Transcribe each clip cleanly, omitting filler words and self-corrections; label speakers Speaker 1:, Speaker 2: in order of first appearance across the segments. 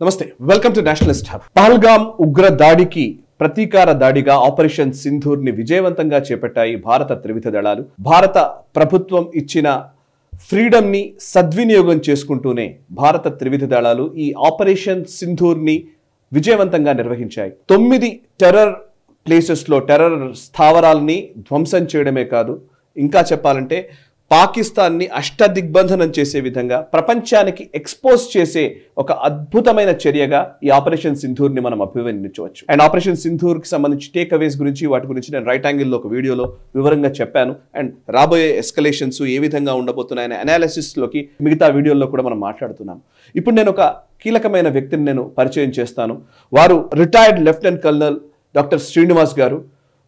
Speaker 1: నమస్తే welcome to Nationalist hub. Pahalgam ఉగ్ర దాడికి ప్రతీకార దాడిగా ఆపరేషన్ సింధూర్ ని విజయవంతంగా చేపట్టాయి భారత త్రివిధ దళాలు. భారత ప్రభుత్వం ఇచ్చిన ఫ్రీడమ్ ని సద్వినియోగం చేసుకుంటూనే భారత త్రివిధ దళాలు ఈ ఆపరేషన్ సింధూర్ ని విజయవంతంగా నిర్వహించాయి. 9 టెర్రర్ ప్లేసెస్ లో టెర్రర్ స్థావరాలని ధ్వంసం చేయడమే కాదు, ఇంకా చెప్పాలంటే పాకిస్తాన్ని అష్టదిగ్బంధనం చేసే విధంగా ప్రపంచానికి ఎక్స్పోజ్ చేసే ఒక అద్భుతమైన చర్యగా ఈ ఆపరేషన్ సింధూర్ ని మనం అభివర్ణించవచ్చు. అండ్ ఆపరేషన్ సింధూర్ కి సంబంధించి టేక్ అవేస్ గురించి వాటి గురించి నేను రైట్ యాంగిల్లో ఒక వీడియోలో వివరంగా చెప్పాను. అండ్ రాబోయే ఎస్కలేషన్స్ ఏ విధంగా ఉండబోతున్నాయనే అనాలిసిస్ లోకి మిగతా వీడియోల్లో కూడా మనం మాట్లాడుతున్నాం. ఇప్పుడు నేను ఒక కీలకమైన వ్యక్తిని నేను పరిచయం చేస్తాను. వారు retired lieutenant colonel doctor Srinivas గారు.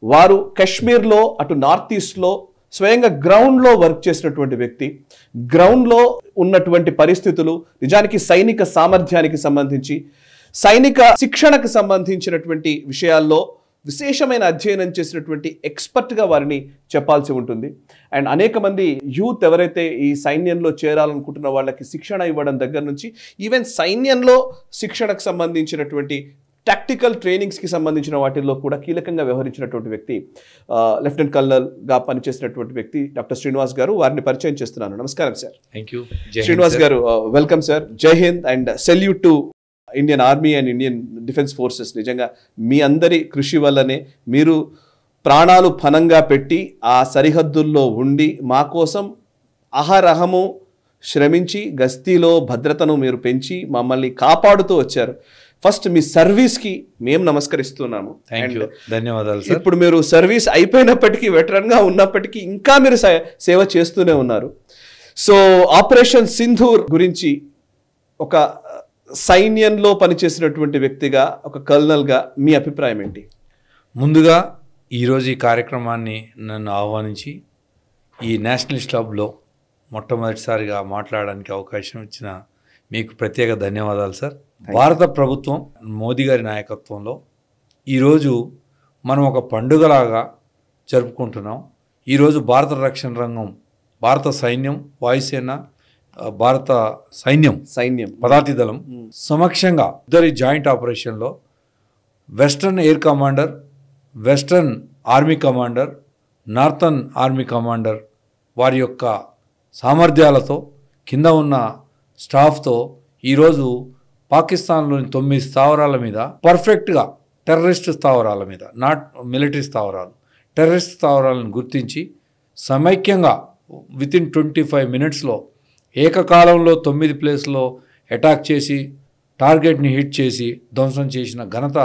Speaker 1: వారు కశ్మీర్లో అటు నార్త్ ఈస్ట్లో స్వయంగా గ్రౌండ్లో వర్క్ చేసినటువంటి వ్యక్తి. గ్రౌండ్లో ఉన్నటువంటి పరిస్థితులు, నిజానికి సైనిక సామర్థ్యానికి సంబంధించి, సైనిక శిక్షణకు సంబంధించినటువంటి విషయాల్లో విశేషమైన అధ్యయనం చేసినటువంటి ఎక్స్పర్ట్గా వారిని చెప్పాల్సి ఉంటుంది. అండ్ అనేక మంది యూత్ ఎవరైతే ఈ సైన్యంలో చేరాలనుకుంటున్న వాళ్ళకి శిక్షణ ఇవ్వడం దగ్గర నుంచి ఈవెన్ సైన్యంలో శిక్షణకు సంబంధించినటువంటి టాక్టికల్ ట్రైనింగ్స్కి సంబంధించిన వాటిల్లో కూడా కీలకంగా వ్యవహరించినటువంటి వ్యక్తి, లెఫ్టినెంట్ కల్నల్గా పనిచేసినటువంటి వ్యక్తి డాక్టర్ శ్రీనివాస్ గారు. వారిని పరిచయం చేస్తున్నాను. నమస్కారం sir.
Speaker 2: Thank you
Speaker 1: Srinivas garu. Welcome sir. Jai Hind and salute to Indian army and Indian defence forces. నిజంగా మీ అందరి కృషి వల్లనే మీరు ప్రాణాలు ఫనంగా పెట్టి ఆ సరిహద్దుల్లో ఉండి మా కోసం అహరహము శ్రమించి గస్తీలో భద్రతను మీరు పెంచి మమ్మల్ని కాపాడుతూ వచ్చారు. ఫస్ట్ మీ సర్వీస్కి మేము నమస్కరిస్తున్నాము.
Speaker 2: ధన్యవాదాలు.
Speaker 1: ఇప్పుడు మీరు సర్వీస్ అయిపోయినప్పటికీ, వెటరన్గా ఉన్నప్పటికీ ఇంకా మీరు సేవ చేస్తూనే ఉన్నారు. సో ఆపరేషన్ సింధూర్ గురించి ఒక సైన్యంలో పనిచేసినటువంటి వ్యక్తిగా, ఒక కల్నల్గా మీ అభిప్రాయం ఏంటి?
Speaker 2: ముందుగా ఈరోజు ఈ కార్యక్రమాన్ని నన్ను ఆహ్వానించి ఈ నేషనలిస్ట్ క్లబ్లో మొట్టమొదటిసారిగా మాట్లాడడానికి అవకాశం ఇచ్చిన మీకు ప్రత్యేక ధన్యవాదాలు సార్. భారత ప్రభుత్వం మోదీ గారి నాయకత్వంలో ఈరోజు మనం ఒక పండుగలాగా జరుపుకుంటున్నాం. ఈరోజు భారత రక్షణ రంగం, భారత సైన్యం, వాయుసేన, భారత సైన్యం పదాతి దళం సమక్షంగా ఇద్దరి జాయింట్ ఆపరేషన్లో western air commander, western army commander, northern army commander వారి యొక్క సామర్థ్యాలతో, కింద ఉన్న స్టాఫ్తో ఈరోజు పాకిస్తాన్లోని 9 స్థావరాల మీద పర్ఫెక్ట్గా, టెర్రరిస్ట్ స్థావరాల మీద, నాట్ మిలిటరీ స్థావరాలు, టెర్రరిస్ట్ స్థావరాలను గుర్తించి సమైక్యంగా వితిన్ 25 మినిట్స్లో ఏకకాలంలో 9 ప్లేస్లో అటాక్ చేసి టార్గెట్ని హిట్ చేసి ధ్వంసం చేసిన ఘనత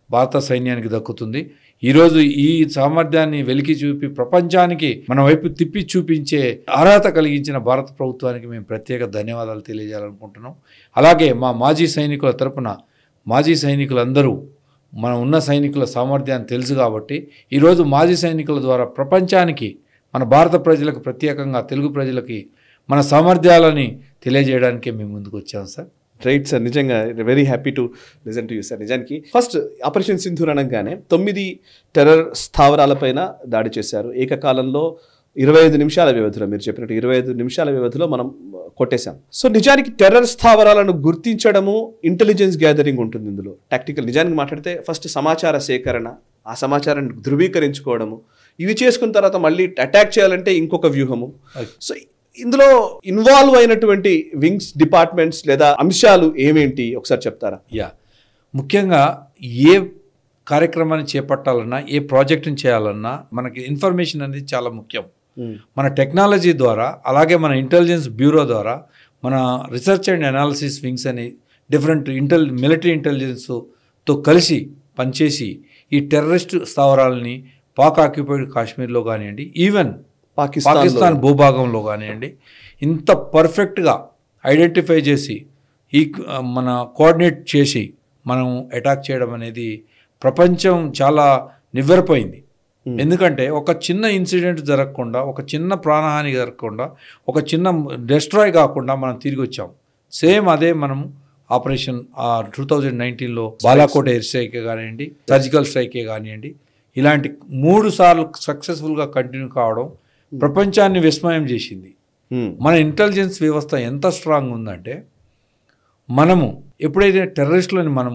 Speaker 2: భారత సైన్యానికి దక్కుతుంది. ఈరోజు ఈ సామర్థ్యాన్ని వెలికి చూపి ప్రపంచానికి మన వైపు తిప్పి చూపించే అర్హత కలిగించిన భారత ప్రభుత్వానికి మేము ప్రత్యేక ధన్యవాదాలు తెలియజేయాలనుకుంటున్నాం. అలాగే మా మాజీ సైనికుల తరపున, మాజీ సైనికులందరూ మన ఉన్న సైనికుల సామర్థ్యాన్ని తెలుసు కాబట్టి ఈరోజు మాజీ సైనికుల ద్వారా ప్రపంచానికి, మన భారత ప్రజలకు, ప్రత్యేకంగా తెలుగు ప్రజలకి మన సామర్థ్యాలని తెలియజేయడానికే మేము ముందుకు వచ్చాము సార్.
Speaker 1: Right sir. నిజంగా very happy to listen to you sir. నిజానికి ఫస్ట్ ఆపరేషన్ సింధూర్ అనగానే 9 టెర్రర్ స్థావరాలపైన దాడి చేశారు ఏకకాలంలో. 25 నిమిషాల వ్యవధిలో, మీరు చెప్పినట్టు 25 నిమిషాల వ్యవధిలో మనం కొట్టేశాం. సో నిజానికి టెర్రర్ స్థావరాలను గుర్తించడము, ఇంటెలిజెన్స్ గ్యాదరింగ్ ఉంటుంది ఇందులో, టాక్టికల్. నిజానికి మాట్లాడితే ఫస్ట్ సమాచార సేకరణ, ఆ సమాచారాన్ని ధృవీకరించుకోవడము, ఇవి చేసుకున్న తర్వాత మళ్ళీ అటాక్ చేయాలంటే ఇంకొక వ్యూహము. సో ఇందులో ఇన్వాల్వ్ అయినటువంటి వింగ్స్, డిపార్ట్మెంట్స్ లేదా అంశాలు ఏమేంటి ఒకసారి చెప్తారా?
Speaker 2: ముఖ్యంగా ఏ కార్యక్రమాన్ని చేపట్టాలన్నా, ఏ ప్రాజెక్టుని చేయాలన్నా మనకి ఇన్ఫర్మేషన్ అనేది చాలా ముఖ్యం. మన టెక్నాలజీ ద్వారా, అలాగే మన ఇంటెలిజెన్స్ బ్యూరో ద్వారా, మన రీసెర్చ్ అండ్ అనాలిసిస్ వింగ్స్ అని డిఫరెంట్ మిలిటరీ ఇంటెలిజెన్స్తో కలిసి పనిచేసి ఈ టెర్రరిస్ట్ స్థావరాలని పాక్ ఆక్యుపైడ్ కాశ్మీర్లో కానివ్వండి, ఈవెన్ పాకిస్తాన్ భూభాగంలో కానివ్వండి, ఇంత పర్ఫెక్ట్గా ఐడెంటిఫై చేసి మన కోఆర్డినేట్ చేసి మనం అటాక్ చేయడం అనేది ప్రపంచం చాలా నివ్వెరపోయింది. ఎందుకంటే ఒక చిన్న ఇన్సిడెంట్ జరగకుండా, ఒక చిన్న ప్రాణహాని జరగకుండా, ఒక చిన్న డెస్ట్రాయ్ కాకుండా మనం తిరిగి వచ్చాం. సేమ్ అదే మనం ఆపరేషన్ 2019లో బాలాకోట్ ఎయిర్ స్ట్రైకే కానివ్వండి, సర్జికల్ స్ట్రైకే కానివ్వండి, ఇలాంటి 3 సార్లు సక్సెస్ఫుల్గా కంటిన్యూ కావడం ప్రపంచాన్ని విస్మయం చేసింది. మన ఇంటెలిజెన్స్ వ్యవస్థ ఎంత స్ట్రాంగ్ ఉందంటే మనము ఎప్పుడైతే టెర్రరిస్టులని మనం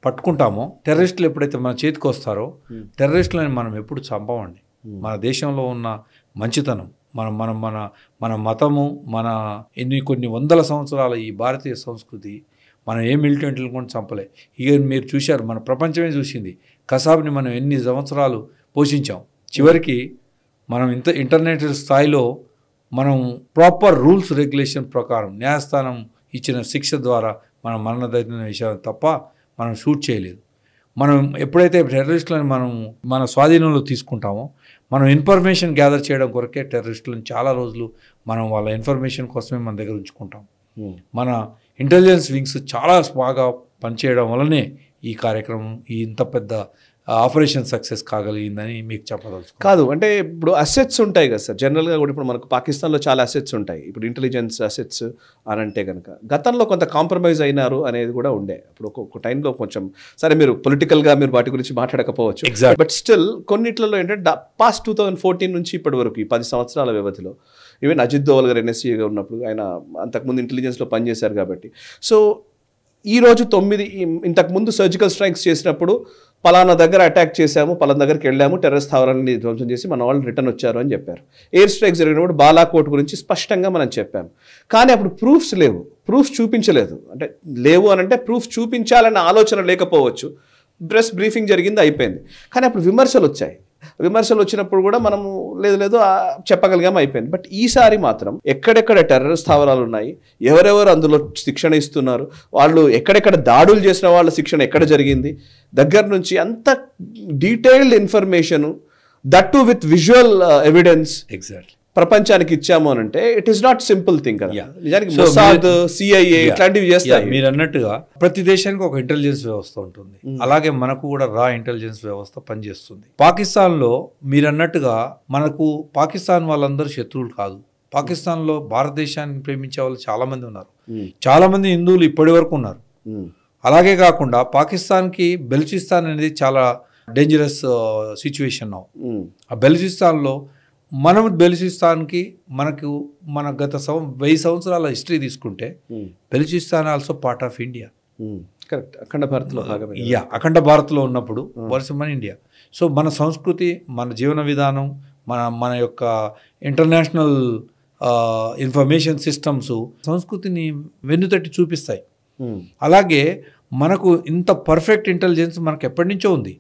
Speaker 2: పట్టుకుంటామో, టెర్రరిస్టులు ఎప్పుడైతే మన చేతికి వస్తారో, టెర్రరిస్టులని మనం ఎప్పుడు చంపమండి. మన దేశంలో ఉన్న మంచితనం, మన మన మన మన మతము, మన కొన్ని వందల సంవత్సరాల ఈ భారతీయ సంస్కృతి, మనం ఏ మిలిటెంట్లను కూడా చంపలే. ఇక మీరు చూశారు, మన ప్రపంచమే చూసింది, కసాబ్ని మనం ఎన్ని సంవత్సరాలు పోషించాం. చివరికి మనం ఇంటర్నేషనల్ స్థాయిలో మనం ప్రాపర్ రూల్స్ రెగ్యులేషన్ ప్రకారం న్యాయస్థానం ఇచ్చిన శిక్ష ద్వారా మనం మరణదైన విషయం తప్ప మనం షూట్ చేయలేదు. మనం ఎప్పుడైతే టెర్రరిస్టులను మనం మన స్వాధీనంలో తీసుకుంటామో, మనం ఇన్ఫర్మేషన్ గ్యాదర్ చేయడం కొరకే టెర్రరిస్టులను చాలా రోజులు మనం వాళ్ళ ఇన్ఫర్మేషన్ కోసమే మన దగ్గర ఉంచుకుంటాం. మన ఇంటెలిజెన్స్ వింగ్స్ చాలా బాగా పనిచేయడం వల్లనే ఈ కార్యక్రమం ఇంత పెద్ద ఆపరేషన్ సక్సెస్ కాగలిగిందని మీకు చెప్పదలుచు.
Speaker 1: కాదు అంటే ఇప్పుడు అసెట్స్ ఉంటాయి కదా సార్, జనరల్గా కూడా ఇప్పుడు మనకు పాకిస్తాన్లో చాలా అసెట్స్ ఉంటాయి. ఇప్పుడు ఇంటెలిజెన్స్ అసెట్స్ అని అంటే కనుక గతంలో కొంత కాంప్రమైజ్ అయినారు అనేది కూడా ఉండే. ఇప్పుడు ఒక టైంలో కొంచెం, సరే మీరు పొలిటికల్గా మీరు వాటి గురించి మాట్లాడకపోవచ్చు, బట్ స్టిల్ కొన్నిట్లలో ఏంటంటే పాస్ట్ 2014 నుంచి ఇప్పటి వరకు ఈ 10 సంవత్సరాల వ్యవధిలో, ఈవెన్ అజిత్ దోవల్ గారు NSCగా ఉన్నప్పుడు ఆయన అంతకుముందు ఇంటెలిజెన్స్లో పనిచేశారు కాబట్టి, సో ఈరోజు 9 ఇంతకుముందు సర్జికల్ స్ట్రైక్స్ చేసినప్పుడు పలానా దగ్గర అటాక్ చేశాము, పలానా దగ్గరికి వెళ్ళాము, టెర్రరిస్ట్ స్థావరాలని ధ్వంసం చేసి మన వాళ్ళు రిటర్న్ వచ్చారు అని చెప్పారు. ఎయిర్ స్ట్రైక్ జరిగినప్పుడు బాలాకోట్ గురించి స్పష్టంగా మనం చెప్పాము. కానీ అప్పుడు ప్రూఫ్స్ లేవు, ప్రూఫ్స్ చూపించలేదు. అంటే లేవు అని అంటే ప్రూఫ్ చూపించాలన్న ఆలోచన లేకపోవచ్చు. ప్రెస్ బ్రీఫింగ్ జరిగింది, అయిపోయింది. కానీ అప్పుడు విమర్శలు వచ్చాయి. విమర్శలు వచ్చినప్పుడు కూడా మనము లేదు చెప్పగలిగాం, అయిపోయింది. బట్ ఈసారి మాత్రం ఎక్కడెక్కడ టెర్రరిస్ట్ స్థావరాలు ఉన్నాయి, ఎవరెవరు అందులో శిక్షణ ఇస్తున్నారు, వాళ్ళు ఎక్కడెక్కడ దాడులు చేసిన వాళ్ళ శిక్షణ ఎక్కడ జరిగింది, దగ్గర నుంచి అంత detailed information, that to with visual evidence
Speaker 2: exactly
Speaker 1: ప్రపంచానికి ఇచ్చాము అని అంటే it is not simple thing కదా. నిజానికి మొసాద్, CIA ఇట్లాంటివి చేస్తాయి.
Speaker 2: మీరు అన్నట్టుగా ప్రతి దేశానికి ఒక ఇంటెలిజెన్స్ వ్యవస్థ ఉంటుంది, అలాగే మనకు కూడా రా ఇంటెలిజెన్స్ వ్యవస్థ పనిచేస్తుంది. పాకిస్తాన్లో మీరు అన్నట్టుగా మనకు పాకిస్తాన్ వాళ్ళందరూ శత్రువులు కాదు. పాకిస్తాన్లో భారతదేశాన్ని ప్రేమించే వాళ్ళు చాలా మంది ఉన్నారు, చాలా మంది హిందువులు ఇప్పటి వరకు ఉన్నారు. అలాగే కాకుండా పాకిస్తాన్కి బెలూచిస్తాన్ అనేది చాలా డేంజరస్ సిచ్యువేషన్. ఆ బెలూచిస్తాన్లో మనం బెలూచిస్తాన్కి మన గత 1000 సంవత్సరాల హిస్టరీ తీసుకుంటే Balochistan also part of India.
Speaker 1: Correct, Akhand భారత్లో భాగమే.
Speaker 2: అఖండ భారత్లో ఉన్నప్పుడు వర్షం మన ఇండియా. సో మన సంస్కృతి, మన జీవన విధానం, మన యొక్క ఇంటర్నేషనల్ ఇన్ఫర్మేషన్ సిస్టమ్స్ సంస్కృతిని వెన్నుతట్టి చూపిస్తాయి. అలాగే మనకు ఇంత పర్ఫెక్ట్ ఇంటెలిజెన్స్ మనకు ఎప్పటి నుంచో ఉంది.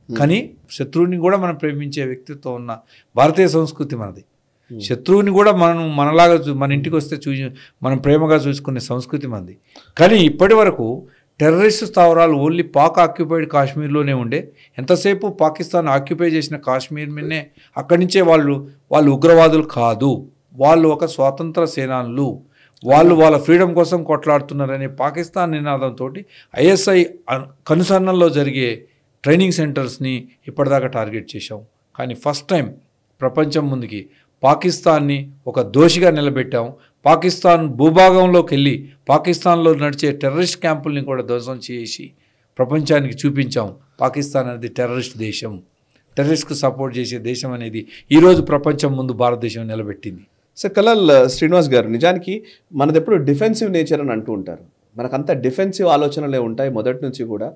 Speaker 2: కానీ శత్రువుని కూడా మనం ప్రేమించే వ్యక్తిత్వం ఉన్న భారతీయ సంస్కృతి మనది. శత్రువుని కూడా మనలాగా మన ఇంటికి వస్తే మనం ప్రేమగా చూసుకునే సంస్కృతి మనది. కానీ ఇప్పటి వరకు టెర్రరిస్ట్ స్థావరాలు ఓన్లీ పాక్ ఆక్యుపైడ్ కాశ్మీర్లోనే ఉండే. ఎంతసేపు పాకిస్తాన్ ఆక్యుపై చేసిన కాశ్మీర్ మీదనే, అక్కడి నుంచే వాళ్ళు ఉగ్రవాదులు కాదు, వాళ్ళు ఒక స్వాతంత్ర సేనానులు, వాళ్ళ ఫ్రీడమ్ కోసం కొట్లాడుతున్నారనే పాకిస్తాన్ నినాదంతో ISI కనుసన్నల్లో జరిగే ట్రైనింగ్ సెంటర్స్ని ఇప్పటిదాకా టార్గెట్ చేశాం. కానీ ఫస్ట్ టైం ప్రపంచం ముందుకి పాకిస్తాన్ని ఒక దోషిగా నిలబెట్టాం. పాకిస్తాన్ భూభాగంలోకి వెళ్ళి పాకిస్తాన్లో నడిచే టెర్రరిస్ట్ క్యాంపుల్ని కూడా ధ్వంసం చేసి ప్రపంచానికి చూపించాం. పాకిస్తాన్ అనేది టెర్రరిస్ట్ దేశం, టెర్రరిస్ట్కు సపోర్ట్ చేసే దేశం అనేది ఈరోజు ప్రపంచం ముందు భారతదేశం నిలబెట్టింది.
Speaker 1: సార్ కలాల్ శ్రీనివాస్ గారు, నిజానికి మనది ఎప్పుడు డిఫెన్సివ్ నేచర్ అని అంటూ ఉంటారు. మనకంతా డిఫెన్సివ్ ఆలోచనలే ఉంటాయి మొదటి నుంచి కూడా.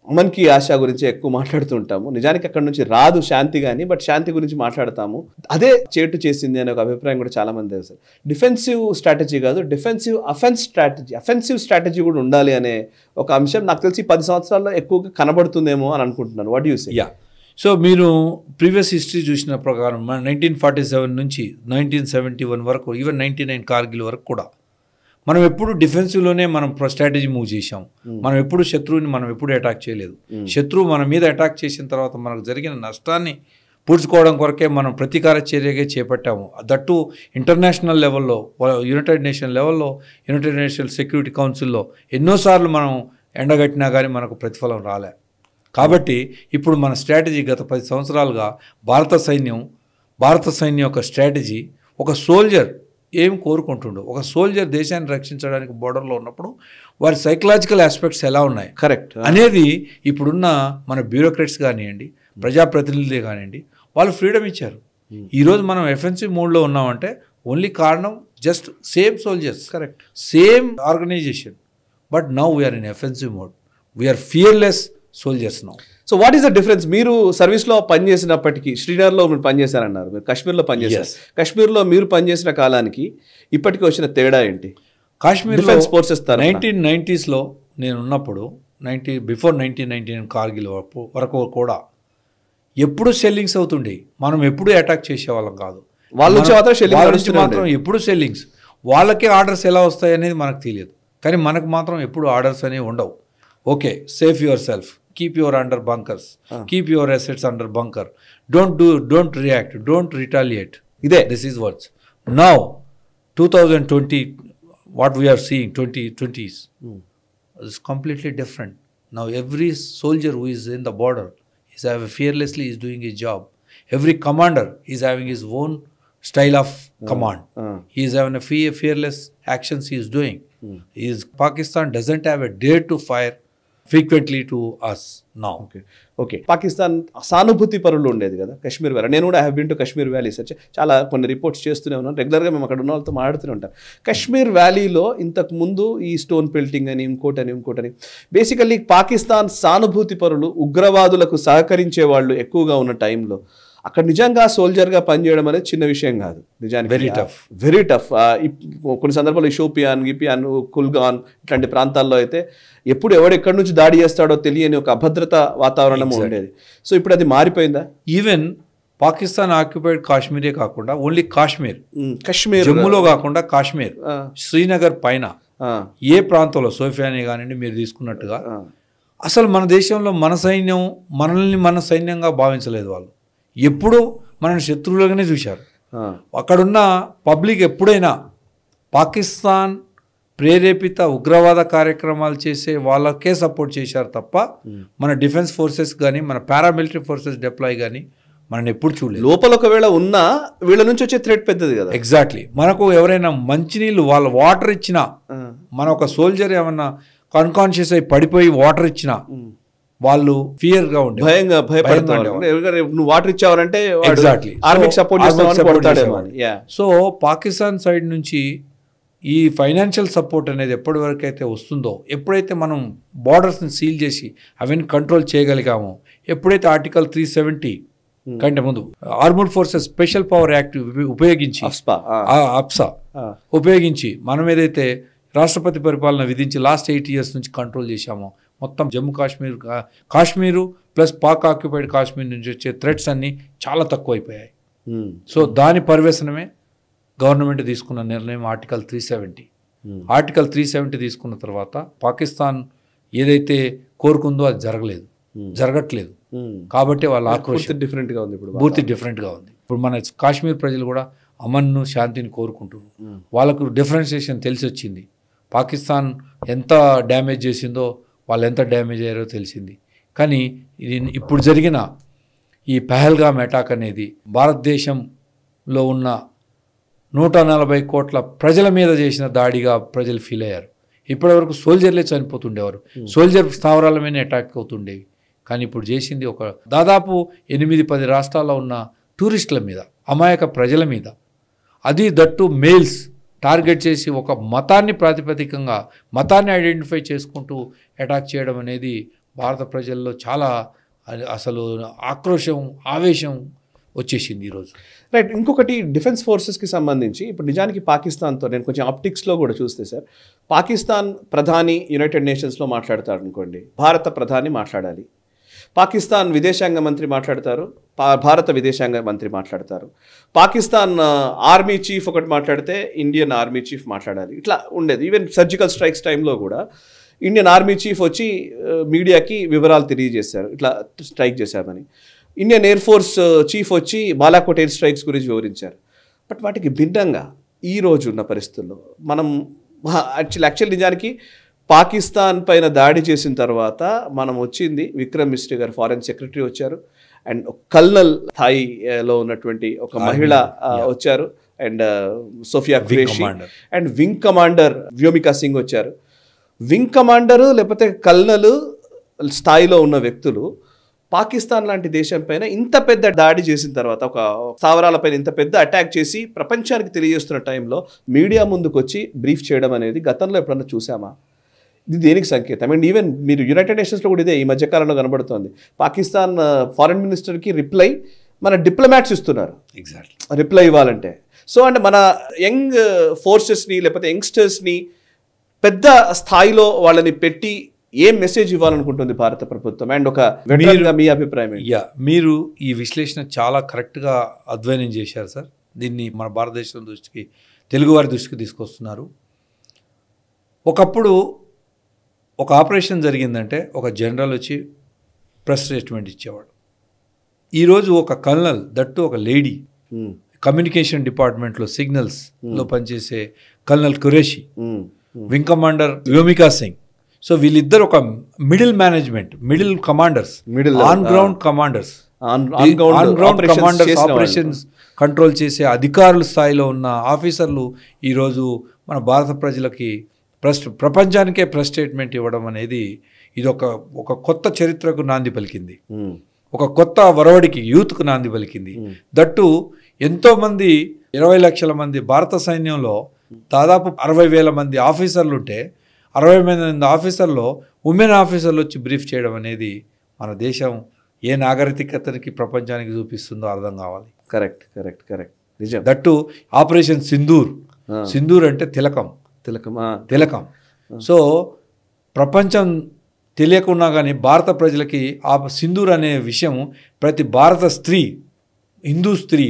Speaker 1: అమన్కి ఆశ గురించి ఎక్కువ మాట్లాడుతూ ఉంటాము. నిజానికి అక్కడ నుంచి రాదు శాంతి కానీ, బట్ శాంతి గురించి మాట్లాడతాము. అదే చేటు చేసింది అనే ఒక అభిప్రాయం కూడా చాలా మంది తెలుసు. డిఫెన్సివ్ స్ట్రాటజీ కాదు, డిఫెన్సివ్ అఫెన్సివ్ స్ట్రాటజీ కూడా ఉండాలి అనే ఒక అంశం నాకు తెలిసి 10 సంవత్సరాల్లో ఎక్కువగా కనబడుతుందేమో అని అనుకుంటున్నాను. What you say?
Speaker 2: సో మీరు ప్రీవియస్ హిస్టరీ చూసిన ప్రకారం 1947 నుంచి 1971 వరకు, ఈవెన్ 99 కార్గిల్ వరకు కూడా మనం ఎప్పుడు డిఫెన్సివ్లోనే మనం స్ట్రాటజీ మూవ్ చేసాం. మనం ఎప్పుడు శత్రువుని అటాక్ చేయలేదు. శత్రువు మన మీద అటాక్ చేసిన తర్వాత మనకు జరిగిన నష్టాన్ని పూడ్చుకోవడం కొరకే మనం ప్రతీకార చర్యగా చేపట్టాము. దట్టు ఇంటర్నేషనల్ లెవెల్లో, యునైటెడ్ నేషన్ లెవెల్లో, యునైటెడ్ నేషనల్ సెక్యూరిటీ కౌన్సిల్లో ఎన్నోసార్లు మనం ఎండగట్టినా కానీ మనకు ప్రతిఫలం రాలే. కాబట్టి ఇప్పుడు మన స్ట్రాటజీ గత 10 సంవత్సరాలుగా భారత సైన్యం యొక్క స్ట్రాటజీ, ఒక సోల్జర్ ఏం కోరుకుంటుండో, ఒక సోల్జర్ దేశాన్ని రక్షించడానికి బోర్డర్లో ఉన్నప్పుడు వారి సైకలాజికల్ ఆస్పెక్ట్స్ ఎలా ఉన్నాయి
Speaker 1: కరెక్ట్
Speaker 2: అనేది ఇప్పుడున్న మన బ్యూరోక్రాట్స్ కానివ్వండి, ప్రజాప్రతినిధులే కానివ్వండి, వాళ్ళు ఫ్రీడమ్ ఇచ్చారు. ఈరోజు మనం ఎఫెన్సివ్ మోడ్లో ఉన్నామంటే ఓన్లీ కారణం just same soldiers,
Speaker 1: correct,
Speaker 2: same organisation, but now we are in offensive mode. We are fearless soldiers now.
Speaker 1: So what is the difference? మీరు సర్వీస్లో పనిచేసినప్పటికీ, శ్రీనగర్లో మీరు పనిచేశారన్నారు, మీరు కాశ్మీర్లో పనిచేశారు. కాశ్మీర్లో మీరు పనిచేసిన కాలానికి ఇప్పటికీ వచ్చిన తేడా ఏంటి?
Speaker 2: కాశ్మీర్
Speaker 1: డిఫెన్స్ ఫోర్సెస్
Speaker 2: 1990s నేను ఉన్నప్పుడు, బిఫోర్ 1999 కార్గిల్ వరకు కూడా ఎప్పుడు సెల్లింగ్స్ అవుతుండే. మనం ఎప్పుడు అటాక్ చేసేవాళ్ళం కాదు.
Speaker 1: వాళ్ళ నుంచి
Speaker 2: మాత్రం ఎప్పుడు సెల్లింగ్స్. వాళ్ళకే ఆర్డర్స్ ఎలా వస్తాయి అనేది మనకు తెలియదు, కానీ మనకు మాత్రం ఎప్పుడు ఆర్డర్స్ అనేవి ఉండవు. Okay, safe yourself, keep your under bunkers, keep your assets under bunker, don't react, don't retaliate.
Speaker 1: ఇదే
Speaker 2: this is words. Now 2020 what we are seeing, 2020s is completely different. Now every soldier who is in the border is fearlessly is doing his job. Every commander is having his own style of command. He is having a fearless actions he is doing. Pakistan doesn't have a dare to fire frequently to us now.
Speaker 1: ఓకే, పాకిస్తాన్ సానుభూతి పరులు ఉండేది కదా Kashmir valley. నేను కూడా have been to Kashmir valley, చాలా కొన్ని reports చేస్తూనే ఉన్నాను. రెగ్యులర్గా మేము అక్కడ ఉన్న వాళ్ళతో మాట్లాడుతూనే ఉంటాం. కాశ్మీర్ వ్యాలీలో ఇంతకు ముందు ఈ స్టోన్ పెల్టింగ్ అని ఇంకోటని బేసికల్లీ పాకిస్తాన్ సానుభూతి పరులు, ఉగ్రవాదులకు సహకరించే వాళ్ళు ఎక్కువగా ఉన్న టైంలో అక్కడ నిజంగా సోల్జర్గా పనిచేయడం అనేది చిన్న విషయం కాదు. నిజానికి వెరీ టఫ్. కొన్ని సందర్భాల్లో షోపియాన్, గిపియాన్, కుల్గాన్ ఇట్లాంటి ప్రాంతాల్లో అయితే ఎప్పుడు ఎవడెక్కడి నుంచి దాడి చేస్తాడో తెలియని ఒక అభద్రత వాతావరణం ఉండేది. సో ఇప్పుడు అది మారిపోయిందా?
Speaker 2: ఈవెన్ పాకిస్తాన్ ఆక్యుపైడ్ కాశ్మీరే కాకుండా ఓన్లీ కాశ్మీర్ జమ్మూలో కాకుండా కాశ్మీర్, శ్రీనగర్ పైన ఏ ప్రాంతంలో సోఫియానే కానివ్వండి, మీరు తీసుకున్నట్టుగా అసలు మన దేశంలో మనల్ని మన సైన్యంగా భావించలేదు. వాళ్ళు ఎప్పుడు మనల్ని శత్రువులుగానే చూశారు. అక్కడున్న పబ్లిక్ ఎప్పుడైనా పాకిస్తాన్ ప్రేరేపిత ఉగ్రవాద కార్యక్రమాలు చేసే వాళ్ళకే సపోర్ట్ చేశారు తప్ప మన డిఫెన్స్ ఫోర్సెస్ కానీ, మన పారామిలిటరీ ఫోర్సెస్ డిప్లాయ్ కానీ మనం ఎప్పుడు చూడలేదు.
Speaker 1: లోపల ఒకవేళ ఉన్నా వీళ్ళ నుంచి వచ్చే థ్రెట్ పెద్దది కదా.
Speaker 2: ఎగ్జాక్ట్లీ. మనకు ఎవరైనా మంచినీళ్ళు వాళ్ళ వాటర్ ఇచ్చినా, మన ఒక సోల్జర్ ఏమన్నా అన్కాన్షియస్ అయి పడిపోయి వాటర్ ఇచ్చినా వాళ్ళు ఫియర్ గా ఉండే,
Speaker 1: భయపడతారు. నువ్వు వాటర్ ఇచ్చావంటే
Speaker 2: సో పాకిస్తాన్ సైడ్ నుంచి ఈ ఫైనాన్షియల్ సపోర్ట్ అనేది ఎప్పటి వరకు అయితే వస్తుందో, ఎప్పుడైతే మనం బార్డర్స్ని సీల్ చేసి అవన్నీ కంట్రోల్ చేయగలిగామో, ఎప్పుడైతే ఆర్టికల్ 370 కంటే ముందు armoured forces special power act ఉపయోగించి అప్సా ఉపయోగించి మనం ఏదైతే రాష్ట్రపతి పరిపాలన విధించి లాస్ట్ 8 years నుంచి కంట్రోల్ చేశామో, మొత్తం జమ్మూ కాశ్మీరు ప్లస్ పాక్ ఆక్యుపైడ్ కాశ్మీర్ నుంచి వచ్చే థ్రెట్స్ అన్నీ చాలా తక్కువైపోయాయి. సో దాని పర్యవసనమే గవర్నమెంట్ తీసుకున్న నిర్ణయం ఆర్టికల్ 370. ఆర్టికల్ 370 తీసుకున్న తర్వాత పాకిస్తాన్ ఏదైతే కోరుకుందో అది జరగట్లేదు. కాబట్టి వాళ్ళ ఆక్రోషం
Speaker 1: డిఫరెంట్గా ఉంది,
Speaker 2: పూర్తి డిఫరెంట్గా ఉంది. ఇప్పుడు మన కాశ్మీర్ ప్రజలు కూడా అమన్ను, శాంతిని కోరుకుంటున్నారు. వాళ్ళకు డిఫరెన్షియేషన్ తెలిసి వచ్చింది. పాకిస్తాన్ ఎంత డ్యామేజ్ చేసిందో, వాళ్ళు ఎంత డ్యామేజ్ అయ్యారో తెలిసింది. కానీ ఇప్పుడు జరిగిన ఈ పహల్గామ్ అటాక్ అనేది భారతదేశంలో ఉన్న 140 కోట్ల ప్రజల మీద చేసిన దాడిగా ప్రజలు ఫీల్ అయ్యారు. ఇప్పటివరకు సోల్జర్లే చనిపోతుండేవారు, సోల్జర్ స్థావరాల మీద అటాక్ అవుతుండేవి. కానీ ఇప్పుడు చేసింది ఒక దాదాపు 8-10 రాష్ట్రాల్లో ఉన్న టూరిస్టుల మీద, అమాయక ప్రజల మీద, అది దట్టు మెయిల్స్ టార్గెట్ చేసి ఒక మతాన్ని ఐడెంటిఫై చేసుకుంటూ అటాక్ చేయడం అనేది భారత ప్రజల్లో చాలా అసలు ఆక్రోశం, ఆవేశం వచ్చేసింది ఈరోజు.
Speaker 1: రైట్. ఇంకొకటి డిఫెన్స్ ఫోర్సెస్కి సంబంధించి ఇప్పుడు నిజానికి పాకిస్తాన్తో నేను కొంచెం ఆప్టిక్స్లో కూడా చూస్తే సార్, పాకిస్తాన్ ప్రధాని యునైటెడ్ నేషన్స్లో మాట్లాడతాడు అనుకోండి, భారత ప్రధాని మాట్లాడాలి. పాకిస్తాన్ విదేశాంగ మంత్రి మాట్లాడతారు, భారత విదేశాంగ మంత్రి మాట్లాడతారు. పాకిస్తాన్ ఆర్మీ చీఫ్ ఒకటి మాట్లాడితే ఇండియన్ ఆర్మీ చీఫ్ మాట్లాడాలి. ఇట్లా ఉండేది. ఈవెన్ సర్జికల్ స్ట్రైక్స్ టైంలో కూడా ఇండియన్ ఆర్మీ చీఫ్ వచ్చి మీడియాకి వివరాలు తెలియజేశారు, ఇట్లా స్ట్రైక్ చేశామని. ఇండియన్ ఎయిర్ ఫోర్స్ చీఫ్ వచ్చి బాలాకోట్ ఎయిర్ స్ట్రైక్స్ గురించి వివరించారు. బట్ వాటికి భిన్నంగా ఈరోజు ఉన్న పరిస్థితుల్లో మనం యాక్చువల్ నిజానికి పాకిస్తాన్ పైన దాడి చేసిన తర్వాత మనం వచ్చింది, విక్రమ్ మిస్రీ గారు ఫారెన్ సెక్రటరీ వచ్చారు, అండ్ కల్నల్ స్థాయిలో ఉన్నటువంటి ఒక మహిళ వచ్చారు, and Sofiya Qureshi, and wing commander Vyomika Singh వచ్చారు. వింగ్ కమాండరు లేకపోతే కల్నల్ స్థాయిలో ఉన్న వ్యక్తులు పాకిస్తాన్ లాంటి దేశం పైన ఇంత పెద్ద దాడి చేసిన తర్వాత, ఒక స్థావరాలపైన ఇంత పెద్ద అటాక్ చేసి ప్రపంచానికి తెలియజేస్తున్న టైంలో మీడియా ముందుకు వచ్చి బ్రీఫ్ చేయడం అనేది గతంలో ఎప్పుడన్నా చూసామా? ఇది దేనికి సంకేతం? అండ్ ఈవెన్ మీరు యునైటెడ్ నేషన్స్లో కూడా ఇదే ఈ మధ్యకాలంలో కనబడుతోంది. పాకిస్తాన్ ఫారెన్ మినిస్టర్కి రిప్లై మన డిప్లొమాట్స్ ఇస్తున్నారు
Speaker 2: ఎగ్జాక్ట్లీ
Speaker 1: రిప్లై ఇవ్వాలంటే. సో అంటే మన యంగ్ ఫోర్సెస్ని లేకపోతే యంగ్స్టర్స్ని పెద్ద స్థాయిలో వాళ్ళని పెట్టి ఏం మెసేజ్ ఇవ్వాలనుకుంటుంది భారత ప్రభుత్వం? అండ్ ఒక వెటరన్గా మీ అభిప్రాయం ఏంటి?
Speaker 2: మీరు ఈ విశ్లేషణ చాలా కరెక్ట్గా అధ్యయనం చేశారు సార్. దీన్ని మన భారతదేశం దృష్టికి, తెలుగువారి దృష్టికి తీసుకొస్తున్నారు. ఒకప్పుడు ఒక ఆపరేషన్ జరిగిందంటే ఒక జనరల్ వచ్చి ప్రెస్ స్టేట్మెంట్ ఇచ్చేవాడు. ఈరోజు ఒక కల్నల్, దట్టు ఒక లేడీ, కమ్యూనికేషన్ డిపార్ట్మెంట్లో సిగ్నల్స్లో పనిచేసే colonel Qureshi, wing commander Vyomika Singh. So వీళ్ళిద్దరు ఒక middle management, middle commanders, on ground commanders, on ground commanders, operations control చేసే అధికారుల స్థాయిలో ఉన్న ఆఫీసర్లు ఈరోజు మన భారత ప్రజలకి ప్రపంచానికే ప్రెస్ స్టేట్మెంట్ ఇవ్వడం అనేది ఇది ఒక కొత్త చరిత్రకు నాంది పలికింది. ఒక కొత్త వరవడికి, యూత్కు నాంది పలికింది. దట్టు ఎంతోమంది 20 లక్షల మంది భారత సైన్యంలో దాదాపు 60,000 మంది ఆఫీసర్లు ఉంటే 60 మంది ఆఫీసర్లో ఉమెన్ ఆఫీసర్లు వచ్చి బ్రీఫ్ చేయడం అనేది మన దేశం ఏ నాగరికతనికి ప్రపంచానికి చూపిస్తుందో అర్థం కావాలి.
Speaker 1: కరెక్ట్ కరెక్ట్ కరెక్ట్ నిజం.
Speaker 2: That operation Sindoor. సింధూర్ అంటే తిలకం, తిలకం. సో ప్రపంచం తెలియకున్నా కానీ భారత ప్రజలకి ఆ సింధూర్ అనే విషయం ప్రతి భారత స్త్రీ, హిందూ స్త్రీ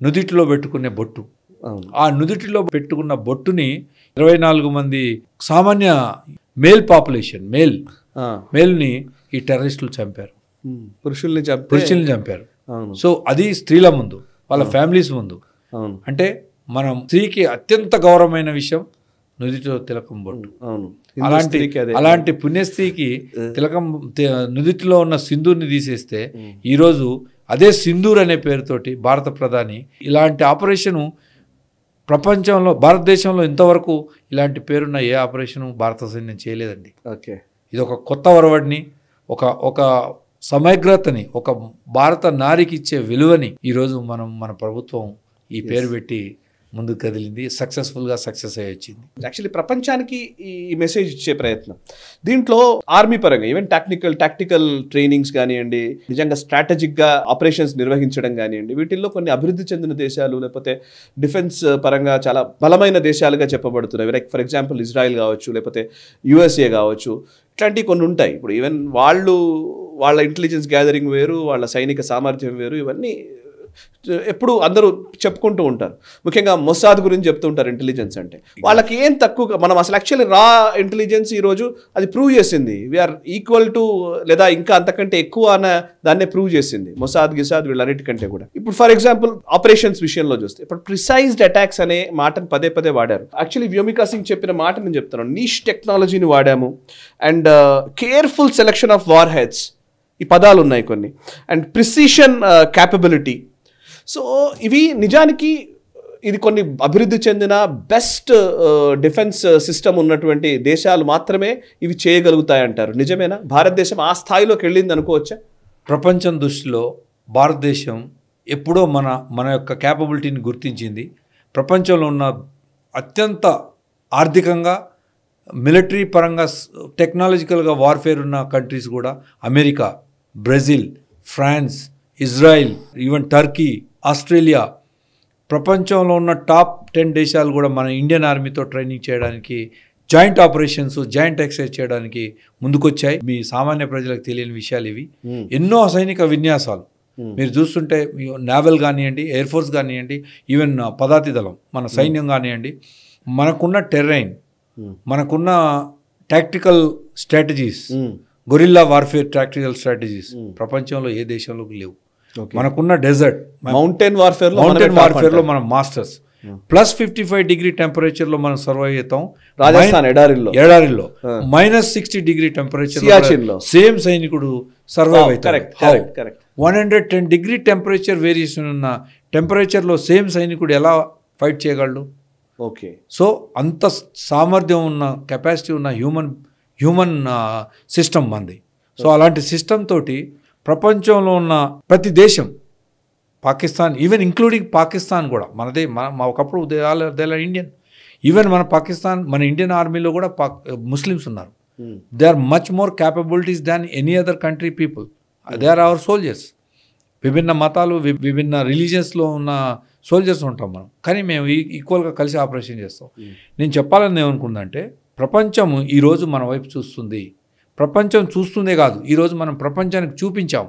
Speaker 2: నుదిటిలో పెట్టుకునే బొట్టు. ఆ నుదిటిలో పెట్టుకున్న బొట్టుని 24 మంది సామాన్య మేల్ పాపులేషన్, మేల్ని ఈ టెర్రరిస్టులు చంపారు, పురుషుల్ని చంపారు. సో అది స్త్రీల ముందు, వాళ్ళ ఫ్యామిలీస్ ముందు. అంటే మనం స్త్రీకి అత్యంత గౌరవమైన విషయం నుదిటిలో తిలకం బొట్టు. అలాంటి పుణ్యస్త్రీకి తిలకం నుదిటిలో ఉన్న సింధూర్ని తీసేస్తే ఈరోజు అదే సింధూర్ అనే పేరుతోటి భారత ప్రధాని ఇలాంటి ఆపరేషను ప్రపంచంలో, భారతదేశంలో ఇంతవరకు ఇలాంటి పేరున్న ఏ ఆపరేషను భారత సైన్యం చేయలేదండి.
Speaker 1: ఓకే,
Speaker 2: ఇది ఒక కొత్త వరవడిని, ఒక సమగ్రతని, ఒక భారత నారికి ఇచ్చే విలువని ఈరోజు మన ప్రభుత్వం ఈ పేరు పెట్టి ముందుకు కదిలింది. సక్సెస్ఫుల్గా సక్సెస్ అయ్యి వచ్చింది.
Speaker 1: యాక్చువల్లీ ప్రపంచానికి ఈ మెసేజ్ ఇచ్చే ప్రయత్నం. దీంట్లో ఆర్మీ పరంగా ఈవెన్ టాక్టికల్ ట్రైనింగ్స్ కానివ్వండి, నిజంగా స్ట్రాటజిక్గా ఆపరేషన్స్ నిర్వహించడం కానివ్వండి, వీటిల్లో కొన్ని అభివృద్ధి చెందిన దేశాలు లేకపోతే డిఫెన్స్ పరంగా చాలా బలమైన దేశాలుగా చెప్పబడుతున్నాయి. లైక్ ఫర్ ఎగ్జాంపుల్ ఇజ్రాయెల్ కావచ్చు, లేకపోతే USA కావచ్చు, ఇట్లాంటివి కొన్ని ఉంటాయి. ఇప్పుడు ఈవెన్ వాళ్ళ ఇంటెలిజెన్స్ గ్యాదరింగ్ వేరు, వాళ్ళ సైనిక సామర్థ్యం వేరు, ఇవన్నీ ఎప్పుడు అందరూ చెప్పుకుంటూ ఉంటారు. ముఖ్యంగా మొసాద్ గురించి చెప్తూ ఉంటారు. ఇంటెలిజెన్స్ అంటే వాళ్ళకి ఏం తక్కువ, మనం అసలు యాక్చువల్లీ రా ఇంటెలిజెన్స్ ఈరోజు అది ప్రూవ్ చేసింది. వీఆర్ ఈక్వల్ టు లేదా ఇంకా అంతకంటే ఎక్కువ అన్న దాన్నే ప్రూవ్ చేసింది మొసాద్ గిసాద్ వీళ్ళన్నిటికంటే కూడా. ఇప్పుడు ఫర్ ఎగ్జాంపుల్ ఆపరేషన్స్ విషయంలో చూస్తే ఇప్పుడు ప్రిసైజ్డ్ అటాక్స్ అనే మాటను పదే వాడారు. యాక్చువల్లీ వ్యోమికా సింగ్ చెప్పిన మాట నేను చెప్తున్నాను. నీష్ టెక్నాలజీని వాడాము and careful selection of war heads, ఈ పదాలు ఉన్నాయి కొన్ని, అండ్ ప్రిసిషన్ క్యాపబిలిటీ. సో ఇవి నిజానికి ఇది కొన్ని అభివృద్ధి చెందిన బెస్ట్ డిఫెన్స్ సిస్టమ్ ఉన్నటువంటి దేశాలు మాత్రమే ఇవి చేయగలుగుతాయంటారు. నిజమేనా? భారతదేశం ఆ స్థాయిలోకి వెళ్ళింది అనుకోవచ్చా?
Speaker 2: ప్రపంచం దృష్టిలో భారతదేశం ఎప్పుడో మన యొక్క క్యాపబిలిటీని గుర్తించింది. ప్రపంచంలో ఉన్న అత్యంత ఆర్థికంగా, మిలిటరీ పరంగా, టెక్నాలజికల్గా వార్ఫేర్ ఉన్న కంట్రీస్ కూడా America, Brazil, France, Israel, even Turkey, Australia, ప్రపంచంలో ఉన్న టాప్ 10 దేశాలు కూడా మన ఇండియన్ ఆర్మీతో ట్రైనింగ్ చేయడానికి, జాయింట్ ఆపరేషన్స్, జాయింట్ ఎక్సర్సైజ్ చేయడానికి ముందుకొచ్చాయి. మీ సామాన్య ప్రజలకు తెలియని విషయాలు ఇవి. ఎన్నో సైనిక విన్యాసాలు మీరు చూస్తుంటే, నేవల్ కానివ్వండి, ఎయిర్ ఫోర్స్ కానివ్వండి, ఈవెన్ పదాతి దళం, మన సైన్యం కానివ్వండి, మనకున్న టెర్రైన్, మనకున్న tactical strategies, gorilla warfare tactical strategies ప్రపంచంలో ఏ దేశంలోకి లేవు. మనకున్న డెజర్ట్, మౌంటైన్ వార్ఫేర్లో మనం మాస్టర్స్. +55 డిగ్రీ టెంపరేచర్లో మనం సర్వైవ్ అవుతాం.
Speaker 1: రాజస్థాన్ ఎడారిల్లో
Speaker 2: -60 డిగ్రీ టెంపరేచర్లో సేమ్ సైనికుడు సర్వైవ్ అవుతారు. 110 డిగ్రీ టెంపరేచర్ వేరియేషన్ ఉన్న టెంపరేచర్లో సేమ్ సైనికుడు ఎలా ఫైట్ చేయగలడు?
Speaker 1: ఓకే, సో
Speaker 2: అంత సామర్థ్యం ఉన్న, కెపాసిటీ ఉన్న హ్యూమన్ సిస్టమ్ మంది. సో అలాంటి సిస్టమ్ తోటి ప్రపంచంలో ఉన్న ప్రతి దేశం, పాకిస్తాన్, ఈవెన్ ఇంక్లూడింగ్ పాకిస్తాన్ కూడా మనదే. ఒకప్పుడు దే ఆర్ ఇండియన్. ఈవెన్ మన పాకిస్తాన్, మన ఇండియన్ ఆర్మీలో కూడా ముస్లిమ్స్ ఉన్నారు. They are much more capabilities than any other country people. They are our soldiers. విభిన్న మతాలు, విభిన్న రిలీజియన్స్లో ఉన్న సోల్జర్స్ ఉంటాం మనం, కానీ మేము ఈక్వల్గా కలిసి ఆపరేషన్ చేస్తాం. నేను చెప్పాలని ఏమనుకుందంటే, ప్రపంచం ఈరోజు మన వైపు చూస్తుంది. ప్రపంచం చూస్తుందే కాదు, ఈరోజు మనం ప్రపంచానికి చూపించాం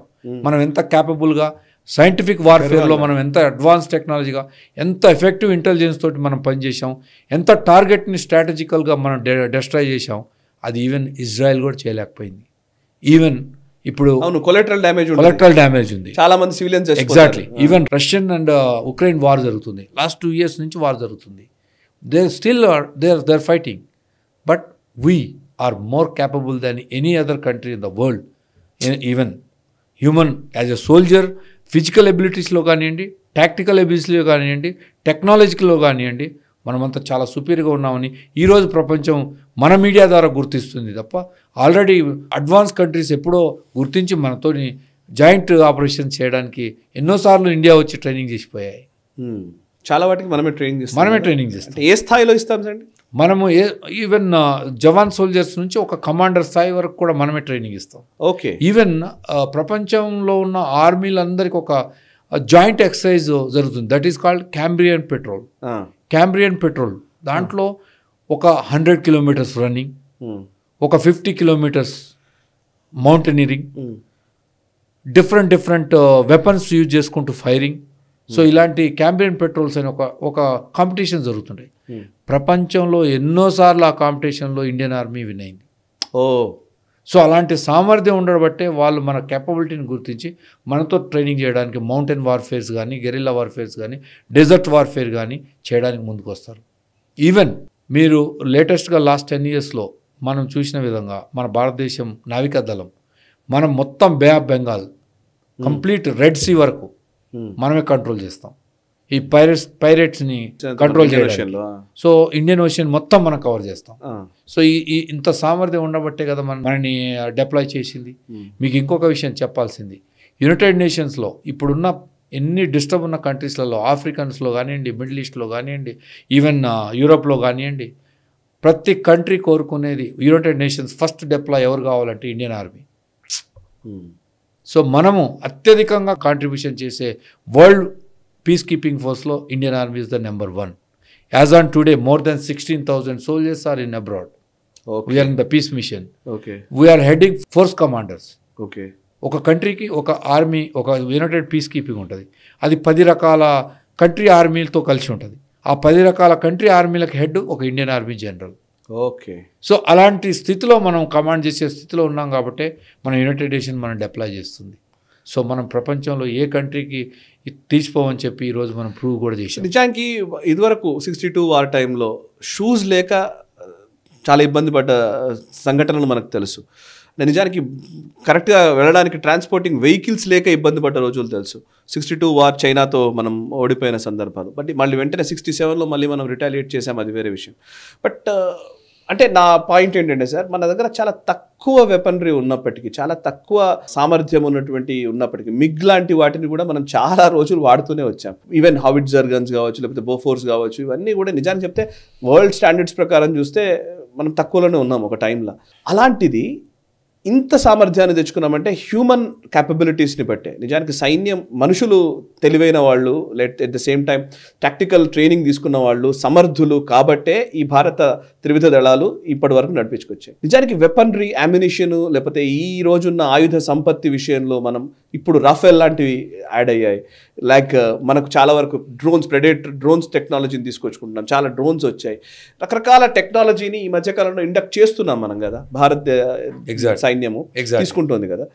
Speaker 2: మనం ఎంత క్యాపబుల్గా, సైంటిఫిక్ వార్ఫేర్లో మనం ఎంత అడ్వాన్స్ టెక్నాలజీగా, ఎంత ఎఫెక్టివ్ ఇంటెలిజెన్స్ తోటి మనం పనిచేసాం, ఎంత టార్గెట్ని స్ట్రాటజికల్గా మనం డెస్ట్రాయ్ చేసాం. అది ఈవెన్ ఇజ్రాయెల్ కూడా చేయలేకపోయింది. ఈవెన్ ఇప్పుడు
Speaker 1: కొలెటరల్
Speaker 2: డ్యామేజ్ ఉంది,
Speaker 1: చాలా మంది civilians.
Speaker 2: Exactly. Even Russian and Ukraine war జరుగుతుంది, లాస్ట్ 2 years నుంచి వార్ జరుగుతుంది. They still there fighting, but we are more capable than any other country in the world. Even human as a soldier, physical ఎబిలిటీస్లో కానివ్వండి, tactical ఎబిలిటీస్లో కానివ్వండి, టెక్నాలజీలో కానివ్వండి, మనమంతా చాలా సుపీరియర్గా ఉన్నామని ఈరోజు ప్రపంచం మన మీడియా ద్వారా గుర్తిస్తుంది తప్ప, ఆల్రెడీ అడ్వాన్స్ కంట్రీస్ ఎప్పుడో గుర్తించి మనతో జాయింట్ ఆపరేషన్ చేయడానికి ఎన్నోసార్లు ఇండియా వచ్చి ట్రైనింగ్ చేసిపోయాయి.
Speaker 1: చాలా వాటికి మనమే ట్రైనింగ్ చేస్తాం. ఏ స్థాయిలో ఇస్తాం అండి? మనము
Speaker 2: ఈవెన్ జవాన్ సోల్జర్స్ నుంచి ఒక కమాండర్ స్థాయి వరకు కూడా మనమే ట్రైనింగ్ ఇస్తాం.
Speaker 1: ఓకే.
Speaker 2: ఈవెన్ ప్రపంచంలో ఉన్న ఆర్మీలందరికీ ఒక జాయింట్ ఎక్సర్సైజ్ జరుగుతుంది, that is called Cambrian petrol. దాంట్లో ఒక 100 kilometers రన్నింగ్, ఒక 50 kilometers mountaineering, different weapons use చేసుకుంటూ ఫైరింగ్. సో ఇలాంటి క్యాంబ్రియన్ పెట్రోల్స్ అని ఒక కాంపిటీషన్ జరుగుతుంటాయి ప్రపంచంలో. ఎన్నోసార్లు ఆ కాంపిటీషన్లో ఇండియన్ ఆర్మీ విన్ అయింది. సో అలాంటి సామర్థ్యం ఉండబట్టే వాళ్ళు మన క్యాపబిలిటీని గుర్తించి మనతో ట్రైనింగ్ చేయడానికి మౌంటైన్ వార్ఫేర్స్ కానీ, గెరిల్లా వార్ఫేర్స్ కానీ, డెజర్ట్ వార్ఫేర్ కానీ చేయడానికి ముందుకు వస్తారు. ఈవెన్ మీరు లేటెస్ట్గా లాస్ట్ 10 yearsలో మనం చూసిన విధంగా మన భారతదేశం నావికా దళం, మనం మొత్తం Bay of Bengal complete Red Sea వరకు మనమే కంట్రోల్ చేస్తాం. ఈ పైరేట్స్ని కంట్రోల్ చేయడం. సో ఇండియన్ ఓషన్ మొత్తం మనం కవర్ చేస్తాం. సో ఈ ఇంత సామర్థ్యం ఉండబట్టే కదా మనని డిప్లాయ్ చేసింది. మీకు ఇంకొక విషయం చెప్పాల్సింది, యునైటెడ్ నేషన్స్లో ఇప్పుడున్న ఎన్ని డిస్టర్బ్ ఉన్న కంట్రీస్లలో, ఆఫ్రికన్స్లో కానివ్వండి, మిడిల్ ఈస్ట్లో కానివ్వండి, ఈవెన్ యూరోప్లో కానివ్వండి, ప్రతి కంట్రీ కోరుకునేది యునైటెడ్ నేషన్స్ ఫస్ట్ డిప్లాయ్ ఎవరు కావాలంటే ఇండియన్ ఆర్మీ. సో మనము అత్యధికంగా కాంట్రిబ్యూషన్ చేసే వరల్డ్ పీస్ కీపింగ్ ఫోర్స్లో Indian Army is the number 1. As on today more than 16,000 soldiers are in abroad. We are in the peace mission. We are heading force commanders. ఒక కంట్రీకి ఒక army, ఒక United piece keeping ఉంటుంది. అది 10 రకాల country ఆర్మీలతో కలిసి ఉంటుంది. ఆ 10 రకాల కంట్రీ ఆర్మీలకు హెడ్ ఒక ఇండియన్ ఆర్మీ జనరల్. సో అలాంటి స్థితిలో మనం కమాండ్ చేసే స్థితిలో ఉన్నాం కాబట్టి మన యునైటెడ్ నేషన్ మనం డిప్లాయ్ చేస్తుంది. సో మనం ప్రపంచంలో ఏ కంట్రీకి తీసిపోవని చెప్పి ఈరోజు మనం ప్రూవ్ కూడా చేసాం.
Speaker 1: నిజానికి ఇదివరకు 62 వార్ టైంలో షూస్ లేక చాలా ఇబ్బంది పడ్డ సంఘటనలు మనకు తెలుసు. నిజానికి కరెక్ట్గా వెళ్ళడానికి ట్రాన్స్పోర్టింగ్ వెహికల్స్ లేక ఇబ్బంది పడ్డ రోజులు తెలుసు. 62 వార్ చైనాతో మనం ఓడిపోయిన సందర్భాలు. బట్ మళ్ళీ వెంటనే 67లో మళ్ళీ మనం రిటాలియేట్ చేసాం, అది వేరే విషయం. బట్ అంటే నా పాయింట్ ఏంటంటే సార్, మన దగ్గర చాలా తక్కువ వెపనరీ ఉన్నప్పటికీ, చాలా తక్కువ సామర్థ్యం ఉన్నప్పటికీ మిగ్ లాంటి వాటిని కూడా మనం చాలా రోజులు వాడుతూనే వచ్చాం. ఈవెన్ హావిట్జర్ గన్స్ కావచ్చు, లేకపోతే బోఫోర్స్ కావచ్చు, ఇవన్నీ కూడా నిజానికి చెప్తే వరల్డ్ స్టాండర్డ్స్ ప్రకారం చూస్తే మనం తక్కువలోనే ఉన్నాం ఒక టైంలో. అలాంటిది ఇంత సామర్థ్యాన్ని తెచ్చుకున్నామంటే హ్యూమన్ క్యాపబిలిటీస్ని బట్టే. నిజానికి సైన్యం మనుషులు తెలివైన వాళ్ళు, at the same time tactical training తీసుకున్న వాళ్ళు, సమర్థులు కాబట్టే ఈ భారత త్రివిధ దళాలు ఇప్పటి వరకు నడిపించుకొచ్చాయి. నిజానికి వెపనరీ, అమ్యునిషన్, లేకపోతే ఈ రోజున్న ఆయుధ సంపత్తి విషయంలో మనం ఇప్పుడు రాఫెల్ లాంటివి యాడ్ అయ్యాయి. లైక్ మనకు చాలా వరకు ప్రెడేటర్ డ్రోన్స్ టెక్నాలజీని తీసుకొచ్చుకుంటున్నాం, చాలా డ్రోన్స్ వచ్చాయి. రకరకాల టెక్నాలజీని ఈ మధ్యకాలంలో ఇండక్ట్ చేస్తున్నాం మనం కదా, భారత సైన్యము తీసుకుంటుంది కదా.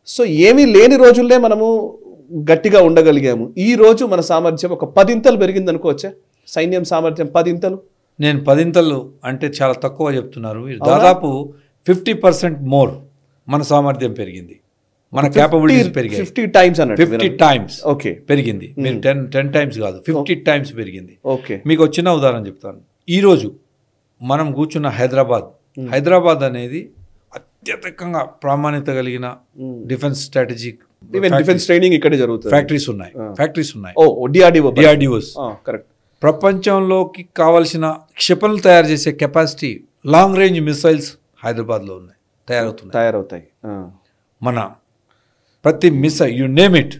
Speaker 1: సో ఏమీ లేని రోజుల్లో మనము గట్టిగా ఉండగలిగాము. ఈ రోజు మన సామర్థ్యం ఒక 10 పెరిగింది అనుకోవచ్చా? సైన్యం సామర్థ్యం 10.
Speaker 2: నేను 10 అంటే చాలా తక్కువ చెప్తున్నారు. దాదాపు 50% మోర్ మన సామర్థ్యం పెరిగింది, మన క్యాపబిలిటీస్ పెరిగాయి.
Speaker 1: 50 times అన్నట్టు.
Speaker 2: 50 times ఓకే పెరిగింది. మీరు 10 times కాదు, 50 times పెరిగింది.
Speaker 1: ఓకే,
Speaker 2: మీకు ఒక చిన్న ఉదాహరణ చెప్తాను. ఈరోజు మనం కూర్చున్న హైదరాబాద్ అనేది అత్యధికంగా ప్రామాణ్యత కలిగిన డిఫెన్స్ స్ట్రాటజిక్
Speaker 1: డిఫెన్స్ ట్రైనింగ్ ఇక్కడే జరుగుతుంది.
Speaker 2: ఫ్యాక్టరీస్ ఉన్నాయి.
Speaker 1: డిఆర్డిఓస్.
Speaker 2: కరెక్ట్. ప్రపంచంలోకి కావాల్సిన క్షిపణులు తయారు చేసే కెపాసిటీ లాంగ్ రేంజ్ మిసైల్స్ హైదరాబాద్లో ఉన్నాయి,
Speaker 1: తయారవుతాయి.
Speaker 2: మన ప్రతి missile you name it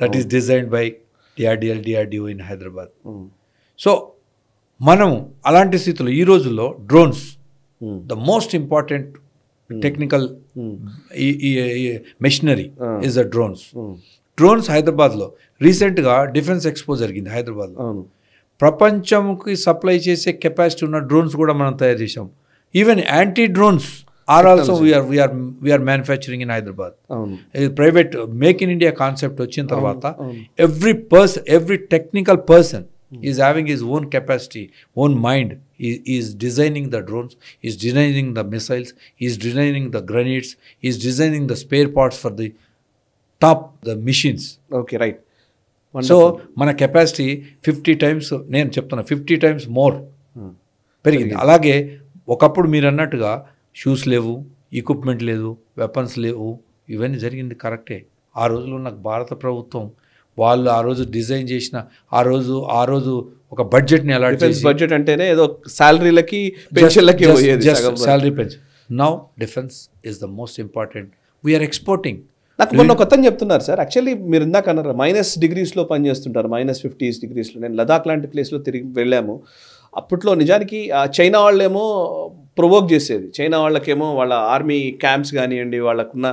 Speaker 2: that is designed by DRDO in Hyderabad. So మనం అలాంటి స్థితిలో ఈ రోజుల్లో drones the most important technical machinery is the drones హైదరాబాద్లో రీసెంట్గా డిఫెన్స్ ఎక్స్పో జరిగింది హైదరాబాద్లో. ప్రపంచంకి సప్లై చేసే కెపాసిటీ ఉన్న డ్రోన్స్ కూడా మనం తయారు చేసాం. Even anti drones are also we're manufacturing in Hyderabad. Private make in India concept వచ్చిన తర్వాత every technical person is having his own capacity, own mind, is designing the drones, is designing the missiles, is designing the grenades, is designing the spare parts for the top the machines.
Speaker 1: Okay, right.
Speaker 2: So మన capacity 50 times, నేను చెప్తున్నా 50 times more పెరిగింది. అలాగే ఒకప్పుడు మీరు అన్నట్టుగా shoes లేవు, equipment లేదు, వెపన్స్ లేవు, ఇవన్నీ జరిగింది కరెక్టే. ఆ రోజుల్లో నాకు భారత ప్రభుత్వం వాళ్ళు ఆ రోజు డిజైన్ చేసిన ఆ రోజు ఒక బడ్జెట్ని అలాట్ చేసి,
Speaker 1: బడ్జెట్ అంటేనే ఏదో శాలరీలకి పెన్షన్లకి
Speaker 2: salary pension. Now defence is the most important. We are exporting.
Speaker 1: నాకు మొన్న కొత్తని చెప్తున్నారు సార్, యాక్చువల్లీ మీరు ఇందాక అన్నారు -degreesలో పనిచేస్తుంటారు, -50 degreesలో. నేను లదాఖ్ లాంటి ప్లేస్లో తిరిగి వెళ్ళాము. అప్పట్లో నిజానికి చైనా వాళ్ళేమో ప్రొవోక్ చేసేది. చైనా వాళ్ళకేమో వాళ్ళ ఆర్మీ క్యాంప్స్ కానివ్వండి, వాళ్ళకున్న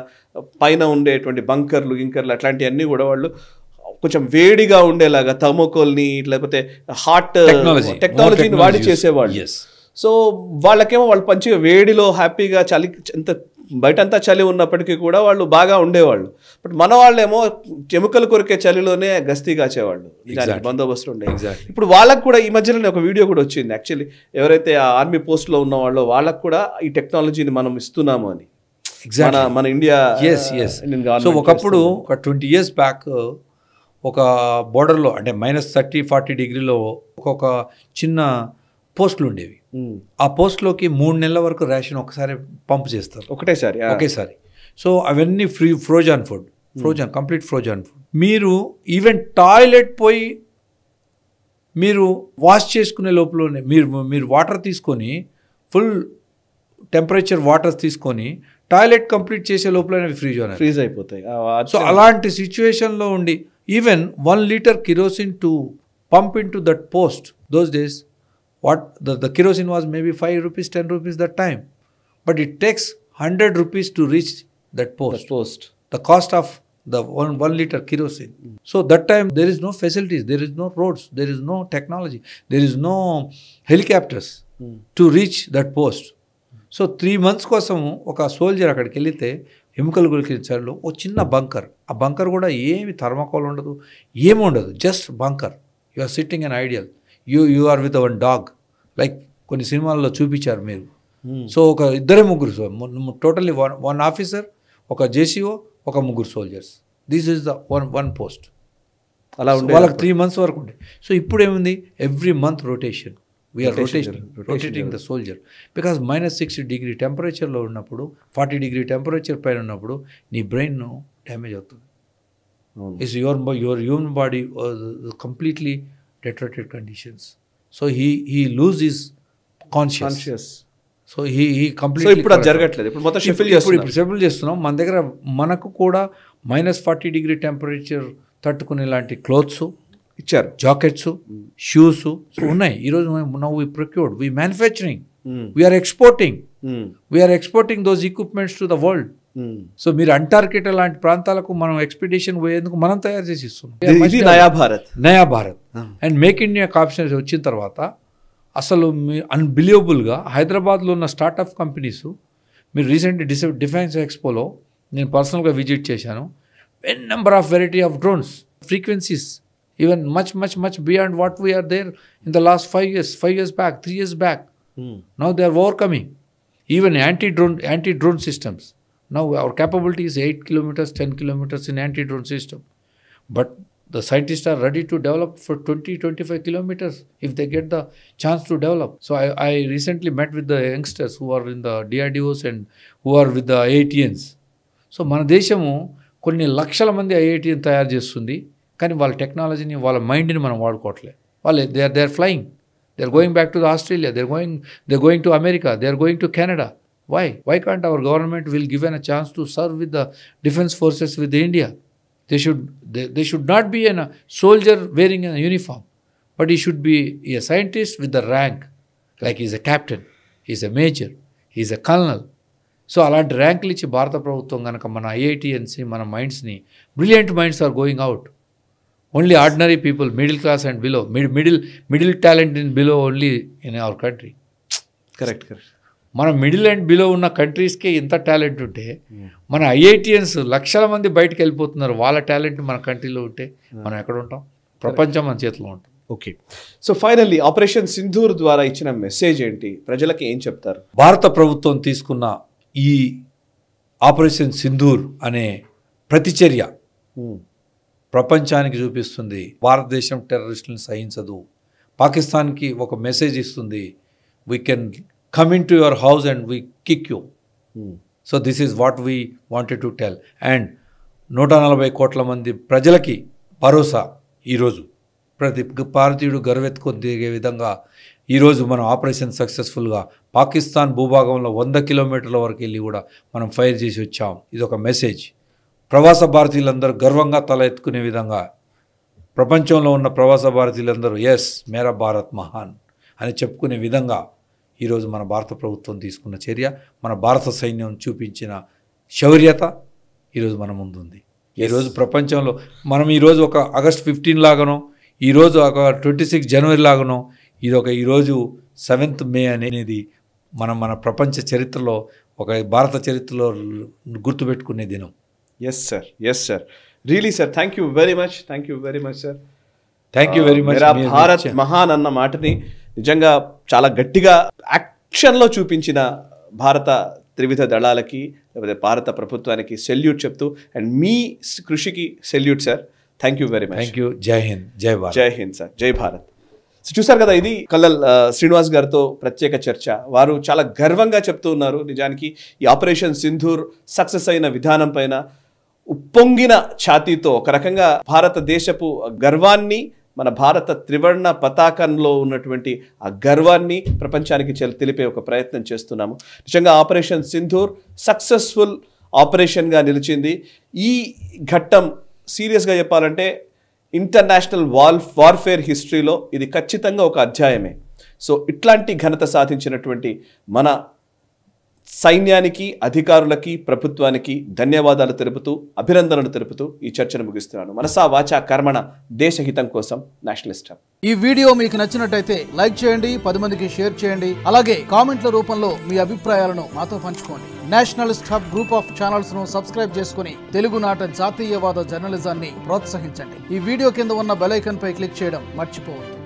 Speaker 1: పైన ఉండేటువంటి బంకర్లు అట్లాంటివన్నీ కూడా వాళ్ళు కొంచెం వేడిగా ఉండేలాగా థర్మోకోల్ని లేకపోతే హాట్ టెక్నాలజీని వాడి చేసేవాళ్ళు. సో వాళ్ళకేమో వాళ్ళు మంచిగా వేడిలో హ్యాపీగా చలి, ఎంత బయటంతా చలి ఉన్నప్పటికీ కూడా వాళ్ళు బాగా ఉండేవాళ్ళు. బట్ మన వాళ్ళేమో ఎముకలు కొరికే చలిలోనే గస్తీ కాచేవాళ్ళు, బందోబస్తు ఉండే. ఇప్పుడు వాళ్ళకు కూడా ఈ మధ్యలోనే ఒక వీడియో కూడా వచ్చింది, యాక్చువల్లీ ఎవరైతే ఆ ఆర్మీ పోస్ట్లో ఉన్న వాళ్ళో వాళ్ళకు కూడా ఈ టెక్నాలజీని మనం ఇస్తున్నాము అని. మన ఇండియా.
Speaker 2: సో ఒకప్పుడు ఒక 20 years బ్యాక్ ఒక బోర్డర్లో అంటే -30-40 degreesలో ఒక చిన్న పోస్టులు ఉండేవి. ఆ పోస్ట్లోకి 3 నెలల వరకు రేషన్ ఒకసారి పంప్ చేస్తారు, ఒకేసారి. సో అవన్నీ frozen food, complete frozen food. మీరు ఈవెన్ టాయిలెట్ పోయి మీరు వాష్ చేసుకునే లోపలనే మీరు వాటర్ తీసుకొని ఫుల్ టెంపరేచర్ వాటర్ తీసుకొని టాయిలెట్ కంప్లీట్ చేసే లోపలనే ఫ్రీజ్
Speaker 1: అయిపోతాయి.
Speaker 2: సో అలాంటి సిచ్యువేషన్లో ఉండి even 1 liter kerosene to pump into that post those days, what the kerosene was maybe 5 rupees, 10 rupees that time, but it takes 100 rupees to reach that post. The cost of the 1 liter kerosene. So that time there is no facilities, there is no roads, there is no technology, there is no helicopters to reach that post. So 3 months కోసం ఒక soldier అక్కడికి వెళితే ఎముకలు గురికించారు ఓ చిన్న bunker. ఆ bunker కూడా ఏమి thermocol ఉండదు, ఏమి ఉండదు, just bunker. You are sitting on ideal, you are with one dog, like కొన్ని సినిమాల్లో చూపించారు మీరు. సో ఒక 2-3 టోటల్లీ 1 officer, ఒక జేసీఓ, ఒక 3 soldiers. This is the one post. అలా ఉండే వాళ్ళకి 3 months వరకు ఉండే. సో ఇప్పుడు ఏముంది, every month rotation. We are rotating the soldier because -60 degree టెంపరేచర్లో ఉన్నప్పుడు 40 degree టెంపరేచర్ పైన ఉన్నప్పుడు నీ బ్రెయిన్ డ్యామేజ్ అవుతుంది. Is your human body completely deteriorated conditions. So he lose his conscious. So he completely.
Speaker 1: So ఇప్పుడు జరగట్లేదు, ఇప్పుడు మొత్తం
Speaker 2: షెఫిల్ చేస్తున్నాం. మన దగ్గర మనకు కూడా -40 degree టెంపరేచర్ తట్టుకునే లాంటి క్లోత్స్ ఇచ్చారు, జాకెట్స్, షూస్ ఉన్నాయి. ఈరోజు now we procured, we manufacturing, we're exporting those equipments to the world. So మీరు అంటార్కిటా లాంటి ప్రాంతాలకు మనం ఎక్స్పెడిషన్ పోయేందుకు మనం తయారు చేసి ఇస్తున్నాం. Naya Bharat and make India option వచ్చిన తర్వాత అసలు మీ అన్బిలీవబుల్గా హైదరాబాద్లో ఉన్న స్టార్టప్ కంపెనీస్, మీరు రీసెంట్లీ డిఫెన్స్ ఎక్స్పోలో నేను పర్సనల్గా విజిట్ చేశాను. N number of variety of drones, frequencies, even much beyond what we are there in the last 5 years back, 3 years back. Now they are overcoming even anti-drone systems. Now our capability is 8 kilometers, 10 kilometers in anti-drone system, but the scientists are ready to develop for 20-25 kilometers if they get the chance to develop. So I recently met with the youngsters who are in the DRDOs and who are with the IITians. So మన దేశము కొన్ని లక్షల మంది IITian తయారు చేస్తుంది, కానీ వాళ్ళ టెక్నాలజీని, వాళ్ళ మైండ్ని మనం వాడుకోవట్లేదు. వాళ్ళు they are flying, they are going back to Australia, they are going to America, they are going to Canada. Why can't our government will given a chance to serve with the defense forces with India? They should not be a soldier wearing a uniform, but he should be a scientist with the rank, like he's a captain, he's a major, he's a colonel. So అలాంటి ర్యాంకులు ఇచ్చి భారత ప్రభుత్వం కనుక మన IITNC మన మైండ్స్ని, brilliant minds are going out. Only ordinary people, middle class and below, middle talent in below only in our country.
Speaker 1: Correct.
Speaker 2: మన మిడిల్ అండ్ బిలో ఉన్న కంట్రీస్కే ఇంత టాలెంట్ ఉంటే మన IITians లక్షల మంది బయటకు వెళ్ళిపోతున్నారు. వాళ్ళ టాలెంట్ మన కంట్రీలో ఉంటే మనం ఎక్కడ ఉంటాం? ప్రపంచం మన చేతిలో ఉంటాం.
Speaker 1: Okay, so finally operation Sindoor ద్వారా ఇచ్చిన మెసేజ్ ఏంటి? ప్రజలకి ఏం చెప్తారు?
Speaker 2: భారత ప్రభుత్వం తీసుకున్న ఈ ఆపరేషన్ సింధూర్ అనే ప్రతిచర్య ప్రపంచానికి చూపిస్తుంది భారతదేశం టెర్రరిస్టులను సహించదు. పాకిస్తాన్కి ఒక మెసేజ్ ఇస్తుంది, we can come into your house and we kick you. So this is what we wanted to tell. And 140 కోట్ల మంది ప్రజలకి భరోసా ఈరోజు, ప్రతి భారతీయుడు గర్వెత్తుకొని తిరిగే విధంగా ఈరోజు మనం ఆపరేషన్ సక్సెస్ఫుల్గా పాకిస్తాన్ భూభాగంలో 100 కిలోమీటర్ల వరకు వెళ్ళి కూడా మనం ఫైర్ చేసి వచ్చాం. ఇది ఒక మెసేజ్. ప్రవాస భారతీయులందరూ గర్వంగా తల ఎత్తుకునే విధంగా, ప్రపంచంలో ఉన్న ప్రవాస భారతీయులందరూ ఎస్ మేరా భారత్ మహాన్ అని చెప్పుకునే విధంగా ఈరోజు మన భారత ప్రభుత్వం తీసుకున్న చర్య, మన భారత సైన్యం చూపించిన శౌర్యత ఈరోజు మన ముందుంది. ఈరోజు ప్రపంచంలో మనం ఈరోజు ఒక ఆగస్ట్ 15 లాగానో, ఈరోజు ఒక 26 జనవరి లాగానో, ఇది ఒక ఈరోజు 7th మే అనేది మన ప్రపంచ చరిత్రలో, ఒక భారత చరిత్రలో గుర్తుపెట్టుకునే దినం.
Speaker 1: Yes sir, really sir, thank you very much sir.
Speaker 2: Thank you very much.
Speaker 1: Bharat మహాన్ అన్న మాటని నిజంగా చాలా గట్టిగా యాక్షన్లో చూపించిన భారత త్రివిధ దళాలకి, లేకపోతే భారత ప్రభుత్వానికి సెల్యూట్ చెప్తూ, అండ్ మీ కృషికి salute sir. Thank you very much.
Speaker 2: Thank you. జై హింద్, జై భారత్.
Speaker 1: జై హింద్ సార్, జై భారత్. సో చూసారు కదా, ఇది కల్లల్ శ్రీనివాస్ గారితో ప్రత్యేక చర్చ. వారు చాలా గర్వంగా చెప్తూ ఉన్నారు. నిజానికి ఈ ఆపరేషన్ సింధూర్ సక్సెస్ అయిన విధానం పైన ఉప్పొంగిన ఛాతీతో ఒక రకంగా భారతదేశపు గర్వాన్ని, మన భారత త్రివర్ణ పతాకంలో ఉన్నటువంటి ఆ గర్వాన్ని ప్రపంచానికి తెలిపే ఒక ప్రయత్నం చేస్తున్నాము. నిజంగా ఆపరేషన్ సింధూర్ సక్సెస్ఫుల్ ఆపరేషన్గా నిలిచింది. ఈ ఘట్టం సీరియస్గా చెప్పాలంటే ఇంటర్నేషనల్ వార్ఫేర్ హిస్టరీలో ఇది ఖచ్చితంగా ఒక అధ్యాయమే. సో ఇట్లాంటి ఘనత సాధించినటువంటి మన సైన్యానికి, అధికారులకి, ప్రభుత్వానికి ధన్యవాదాలు తెలుపుతూ, అభినందనలు తెలుపుతూ ఈ చర్చను ముగిస్తున్నాను. మనసా వాచా కర్మణ, దేశహితం కోసం నేషనలిస్ట్ హబ్.
Speaker 3: ఈ వీడియో మీకు నచ్చినట్టయితే లైక్ చేయండి, 10 మందికి షేర్ చేయండి. అలాగే కామెంట్ల రూపంలో మీ అభిప్రాయాలను మాతో పంచుకోండి. Nationalist hub group of channels ను సబ్స్క్రైబ్ చేసుకుని తెలుగునాట జాతీయవాద జర్నలిజాన్ని ప్రోత్సహించండి. ఈ వీడియో కింద ఉన్న బెల్ ఐకాన్ పై క్లిక్ చేయడం మర్చిపోవద్దు.